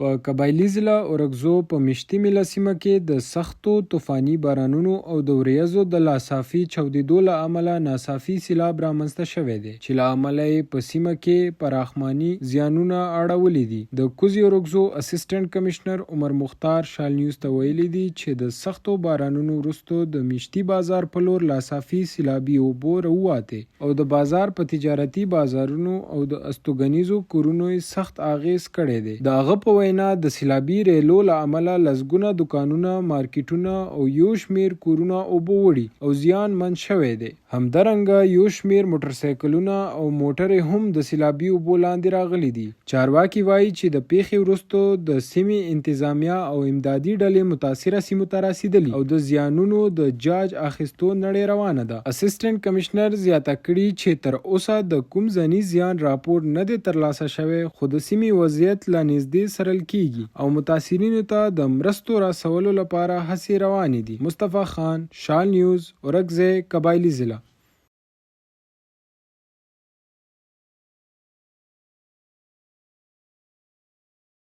په قبایلي ضلع اورګزو په مشتي میله سیمه کې د سختو طوفاني بارانونو او د وریځو د ناڅاپي چاودېدو له امله ناڅاپي سیلاب رامنځته شوی دی چې له امله یې په سیمه کې پراخماني زیانونه اړولي دي. د کوزي اورګزو اسسټنټ کمشنر عمر مختار شال نیوز ته ویلي دي چې د سختو بارانونو وروسته د مشتي بازار په لور ناڅاپي سیلابي اوبه راووتې او د بازار په تجارتي بازارونو او د استوګنیزو کورونو سخت اغیز کړی دی. د هغه په وینا د سیلابي ریلو له امله لسګونه دکانونه، مارکیټونه او یو شمیر کورونه اوبه وړي او زیانمن شوی دی. همدارنګه یو شمیر موټرسایکلونه او موټرې هم د سیلابي اوبو لاندې راغلي دي. چارواکي وایي چې د پیښې وروسته د سیمې انتظامیه او امدادي ډلې متاثره سیمو ته رسیدلي او د زیانونو د جاج اخیستو نړۍ روانه ده. اسسټنټ کمشنر زیاته کړي چې تر اوسه د کوم ځاني زیان راپور نه دی ترلاسه شوی، خو د سیمې وضعیت لا نږدې څارل کیږي او متاثرینو ته د مرستو رسولو لپاره هڅې روانې دي. مصطفی خان، شال نیوز، اورګزې، قبایلي ضلع.